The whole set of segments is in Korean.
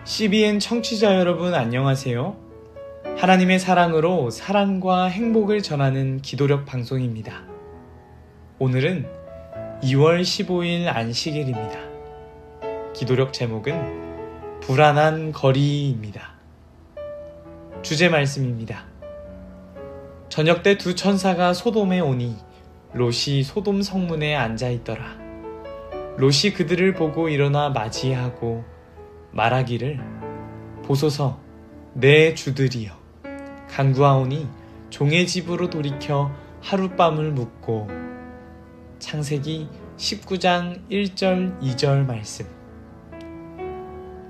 CBN 청취자 여러분 안녕하세요. 하나님의 사랑으로 사랑과 행복을 전하는 기도력 방송입니다. 오늘은 2월 15일 안식일입니다. 기도력 제목은 불안한 거리입니다. 주제 말씀입니다. 저녁 때 두 천사가 소돔에 오니 롯이 소돔 성문에 앉아있더라. 롯이 그들을 보고 일어나 맞이하고 말하기를 보소서 내 주들이여 간구하오니 종의 집으로 돌이켜 하룻밤을 묵고. 창세기 19장 1절 2절 말씀.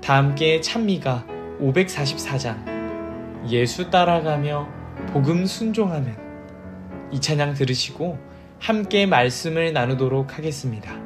다 함께 찬미가 544장 예수 따라가며 복음 순종하면 이 찬양 들으시고 함께 말씀을 나누도록 하겠습니다.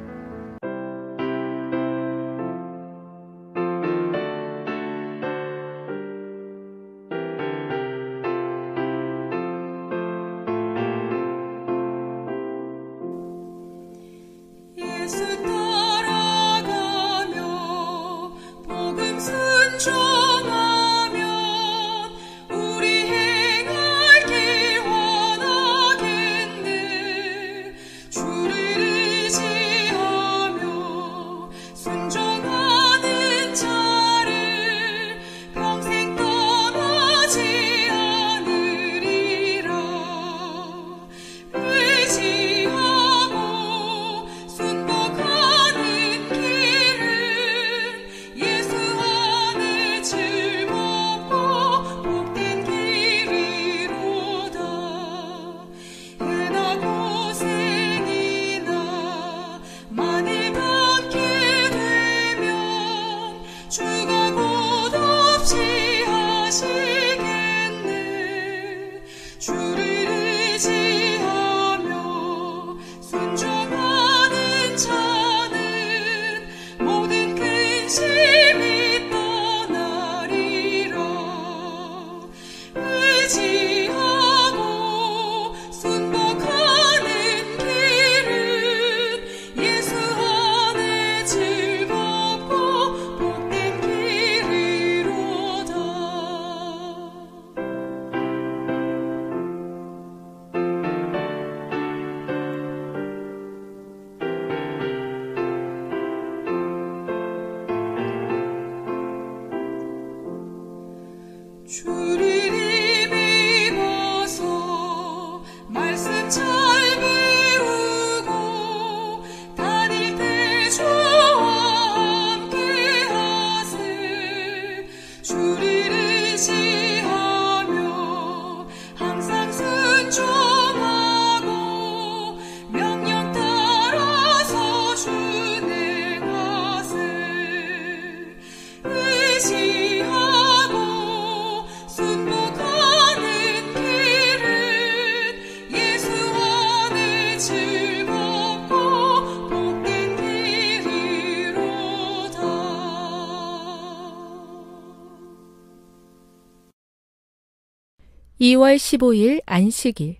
(2월 15일) 안식일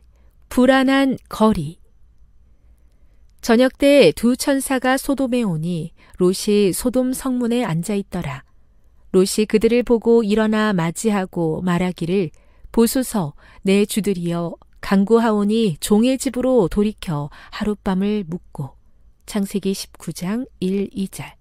불안한 거리. 저녁 때 두 천사가 소돔에 오니 롯이 소돔 성문에 앉아있더라. 롯이 그들을 보고 일어나 맞이하고 말하기를 보소서 내 주들이여 간구하오니 종의 집으로 돌이켜 하룻밤을 묵고. 창세기 19장 1, 2절.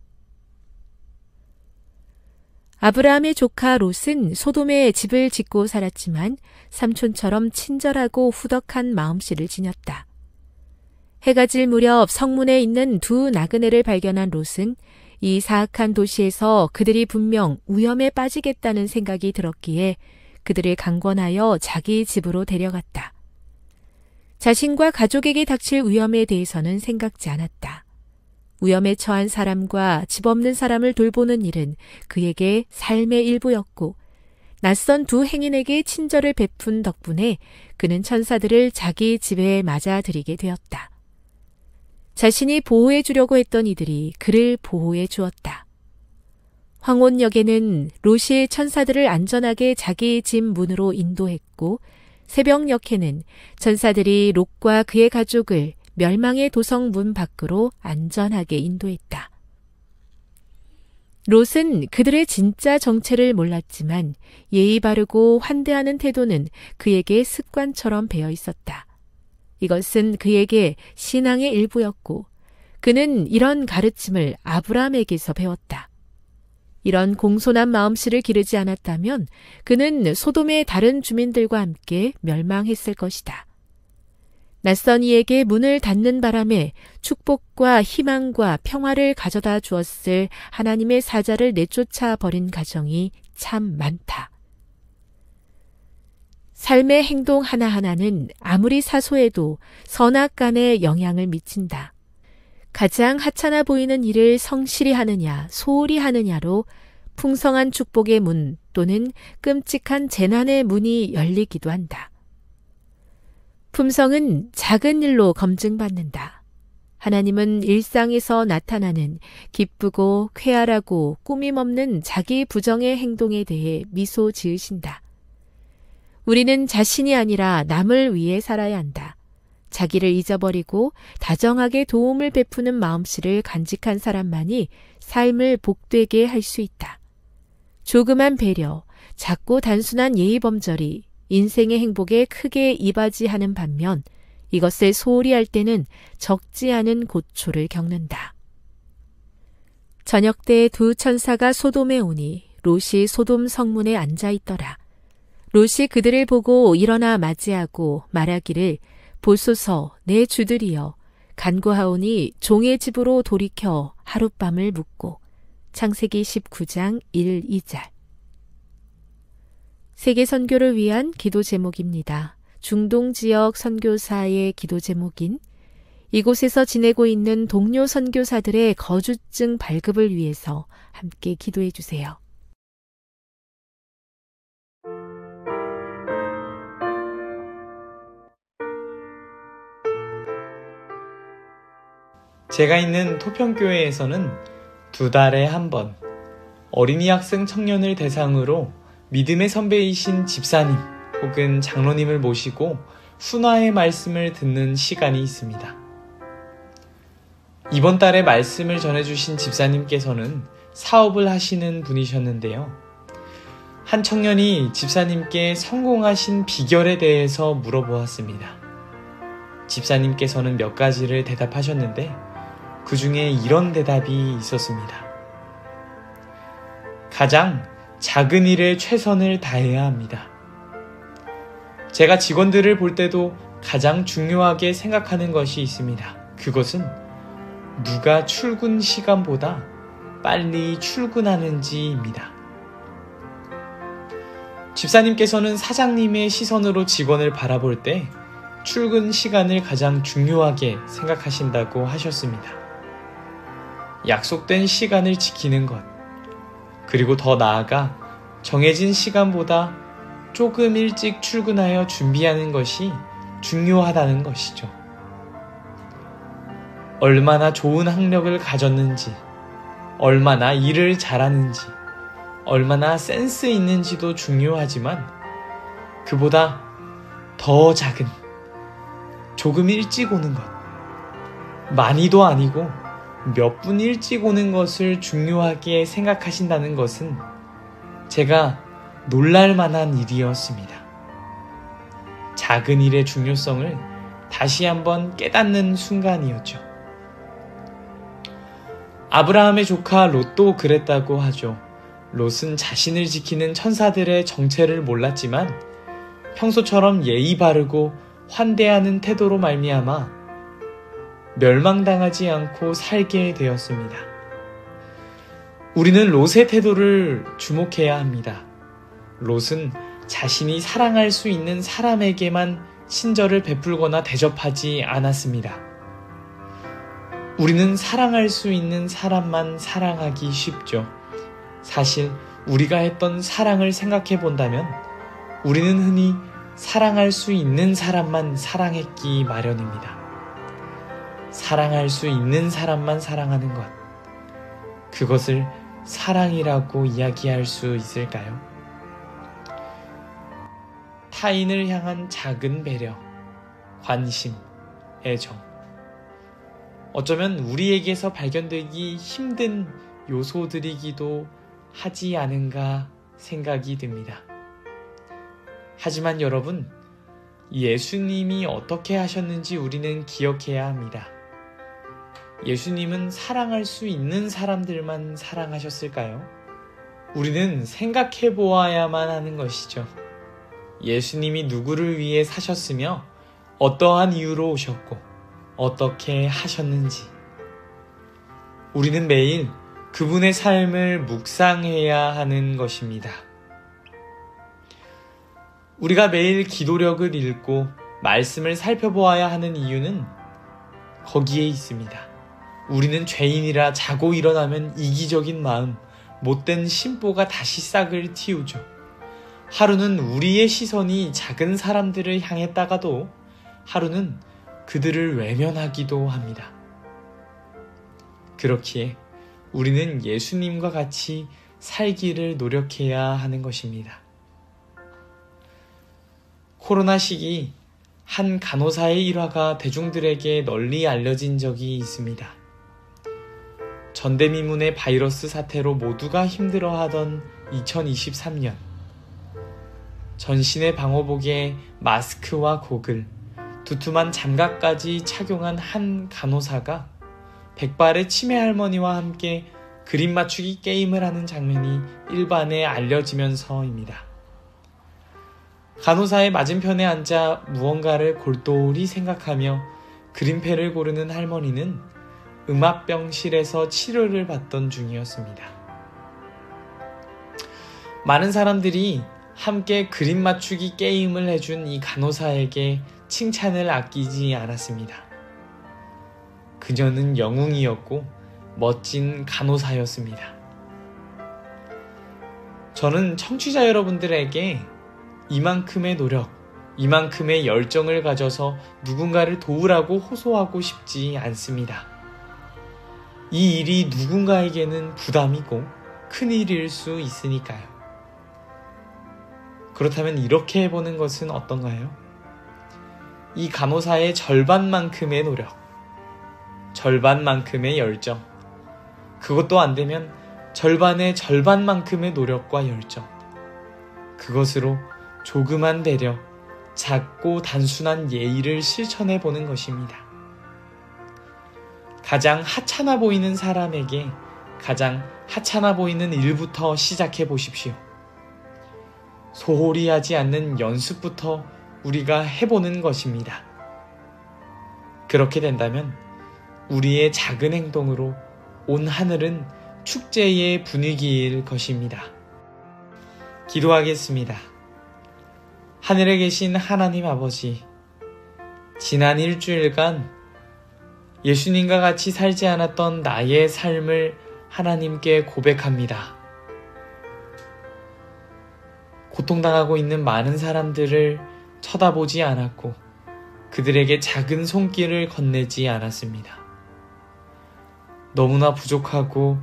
아브라함의 조카 롯은 소돔에 집을 짓고 살았지만 삼촌처럼 친절하고 후덕한 마음씨를 지녔다. 해가 질 무렵 성문에 있는 두 나그네를 발견한 롯은 이 사악한 도시에서 그들이 분명 위험에 빠지겠다는 생각이 들었기에 그들을 강권하여 자기 집으로 데려갔다. 자신과 가족에게 닥칠 위험에 대해서는 생각지 않았다. 위험에 처한 사람과 집 없는 사람을 돌보는 일은 그에게 삶의 일부였고 낯선 두 행인에게 친절을 베푼 덕분에 그는 천사들을 자기 집에 맞아들이게 되었다. 자신이 보호해 주려고 했던 이들이 그를 보호해 주었다. 황혼역에는 롯이 천사들을 안전하게 자기 집 문으로 인도했고 새벽역에는 천사들이 롯과 그의 가족을 멸망의 도성 문 밖으로 안전하게 인도했다. 롯은 그들의 진짜 정체를 몰랐지만 예의 바르고 환대하는 태도는 그에게 습관처럼 배어 있었다. 이것은 그에게 신앙의 일부였고 그는 이런 가르침을 아브라함에게서 배웠다. 이런 공손한 마음씨를 기르지 않았다면 그는 소돔의 다른 주민들과 함께 멸망했을 것이다. 낯선 이에게 문을 닫는 바람에 축복과 희망과 평화를 가져다 주었을 하나님의 사자를 내쫓아 버린 가정이 참 많다. 삶의 행동 하나하나는 아무리 사소해도 선악간에 영향을 미친다. 가장 하찮아 보이는 일을 성실히 하느냐, 소홀히 하느냐로 풍성한 축복의 문 또는 끔찍한 재난의 문이 열리기도 한다. 품성은 작은 일로 검증받는다. 하나님은 일상에서 나타나는 기쁘고 쾌활하고 꾸밈없는 자기 부정의 행동에 대해 미소 지으신다. 우리는 자신이 아니라 남을 위해 살아야 한다. 자기를 잊어버리고 다정하게 도움을 베푸는 마음씨를 간직한 사람만이 삶을 복되게 할 수 있다. 조그만 배려, 작고 단순한 예의범절이 인생의 행복에 크게 이바지하는 반면 이것을 소홀히 할 때는 적지 않은 고초를 겪는다. 저녁 때 두 천사가 소돔에 오니 롯이 소돔 성문에 앉아 있더라. 롯이 그들을 보고 일어나 맞이하고 말하기를 보소서 내 주들이여 간구하오니 종의 집으로 돌이켜 하룻밤을 묵고. 창세기 19장 1, 2절. 세계 선교를 위한 기도 제목입니다. 중동 지역 선교사의 기도 제목인 이곳에서 지내고 있는 동료 선교사들의 거주증 발급을 위해서 함께 기도해 주세요. 제가 있는 토평교회에서는 2달에 한 번 어린이 학생 청년을 대상으로 믿음의 선배이신 집사님 혹은 장로님을 모시고 훈화의 말씀을 듣는 시간이 있습니다. 이번 달에 말씀을 전해주신 집사님께서는 사업을 하시는 분이셨는데요. 한 청년이 집사님께 성공하신 비결에 대해서 물어보았습니다. 집사님께서는 몇 가지를 대답하셨는데 그 중에 이런 대답이 있었습니다. 가장 작은 일에 최선을 다해야 합니다. 제가 직원들을 볼 때도 가장 중요하게 생각하는 것이 있습니다. 그것은 누가 출근 시간보다 빨리 출근하는지입니다. 집사님께서는 사장님의 시선으로 직원을 바라볼 때 출근 시간을 가장 중요하게 생각하신다고 하셨습니다. 약속된 시간을 지키는 것, 그리고 더 나아가 정해진 시간보다 조금 일찍 출근하여 준비하는 것이 중요하다는 것이죠. 얼마나 좋은 학력을 가졌는지, 얼마나 일을 잘하는지, 얼마나 센스 있는지도 중요하지만 그보다 더 작은, 조금 일찍 오는 것, 많이도 아니고 몇 분 일찍 오는 것을 중요하게 생각하신다는 것은 제가 놀랄 만한 일이었습니다. 작은 일의 중요성을 다시 한번 깨닫는 순간이었죠. 아브라함의 조카 롯도 그랬다고 하죠. 롯은 자신을 지키는 천사들의 정체를 몰랐지만 평소처럼 예의 바르고 환대하는 태도로 말미암아 멸망당하지 않고 살게 되었습니다. 우리는 롯의 태도를 주목해야 합니다. 롯은 자신이 사랑할 수 있는 사람에게만 친절을 베풀거나 대접하지 않았습니다. 우리는 사랑할 수 있는 사람만 사랑하기 쉽죠. 사실 우리가 했던 사랑을 생각해 본다면 우리는 흔히 사랑할 수 있는 사람만 사랑했기 마련입니다. 사랑할 수 있는 사람만 사랑하는 것, 그것을 사랑이라고 이야기할 수 있을까요? 타인을 향한 작은 배려, 관심, 애정. 어쩌면 우리에게서 발견되기 힘든 요소들이기도 하지 않은가 생각이 듭니다. 하지만 여러분, 예수님이 어떻게 하셨는지 우리는 기억해야 합니다. 예수님은 사랑할 수 있는 사람들만 사랑하셨을까요? 우리는 생각해 보아야만 하는 것이죠. 예수님이 누구를 위해 사셨으며 어떠한 이유로 오셨고 어떻게 하셨는지. 우리는 매일 그분의 삶을 묵상해야 하는 것입니다. 우리가 매일 기도력을 읽고 말씀을 살펴보아야 하는 이유는 거기에 있습니다. 우리는 죄인이라 자고 일어나면 이기적인 마음, 못된 심보가 다시 싹을 틔우죠. 하루는 우리의 시선이 작은 사람들을 향했다가도 하루는 그들을 외면하기도 합니다. 그렇기에 우리는 예수님과 같이 살기를 노력해야 하는 것입니다. 코로나 시기 한 간호사의 일화가 대중들에게 널리 알려진 적이 있습니다. 전대미문의 바이러스 사태로 모두가 힘들어하던 2023년, 전신의 방호복에 마스크와 고글, 두툼한 장갑까지 착용한 한 간호사가 백발의 치매 할머니와 함께 그림 맞추기 게임을 하는 장면이 일반에 알려지면서입니다. 간호사의 맞은편에 앉아 무언가를 골똘히 생각하며 그림패를 고르는 할머니는 음압병실에서 치료를 받던 중이었습니다. 많은 사람들이 함께 그림 맞추기 게임을 해준 이 간호사에게 칭찬을 아끼지 않았습니다. 그녀는 영웅이었고 멋진 간호사였습니다. 저는 청취자 여러분들에게 이만큼의 노력, 이만큼의 열정을 가져서 누군가를 도우라고 호소하고 싶지 않습니다. 이 일이 누군가에게는 부담이고 큰 일일 수 있으니까요. 그렇다면 이렇게 해보는 것은 어떤가요? 이 간호사의 절반만큼의 노력, 절반만큼의 열정, 그것도 안 되면 절반의 절반만큼의 노력과 열정, 그것으로 조그만 배려, 작고 단순한 예의를 실천해 보는 것입니다. 가장 하찮아 보이는 사람에게 가장 하찮아 보이는 일부터 시작해 보십시오. 소홀히 하지 않는 연습부터 우리가 해보는 것입니다. 그렇게 된다면 우리의 작은 행동으로 온 하늘은 축제의 분위기일 것입니다. 기도하겠습니다. 하늘에 계신 하나님 아버지, 지난 일주일간 예수님과 같이 살지 않았던 나의 삶을 하나님께 고백합니다. 고통당하고 있는 많은 사람들을 쳐다보지 않았고 그들에게 작은 손길을 건네지 않았습니다. 너무나 부족하고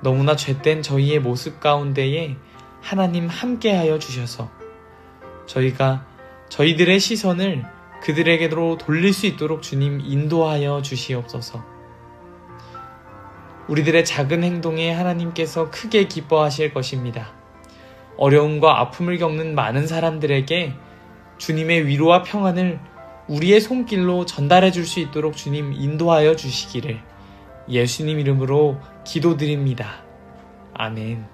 너무나 죄된 저희의 모습 가운데에 하나님 함께하여 주셔서 저희가 저희들의 시선을 그들에게로 돌릴 수 있도록 주님 인도하여 주시옵소서. 우리들의 작은 행동에 하나님께서 크게 기뻐하실 것입니다. 어려움과 아픔을 겪는 많은 사람들에게 주님의 위로와 평안을 우리의 손길로 전달해 줄 수 있도록 주님 인도하여 주시기를 예수님 이름으로 기도드립니다. 아멘.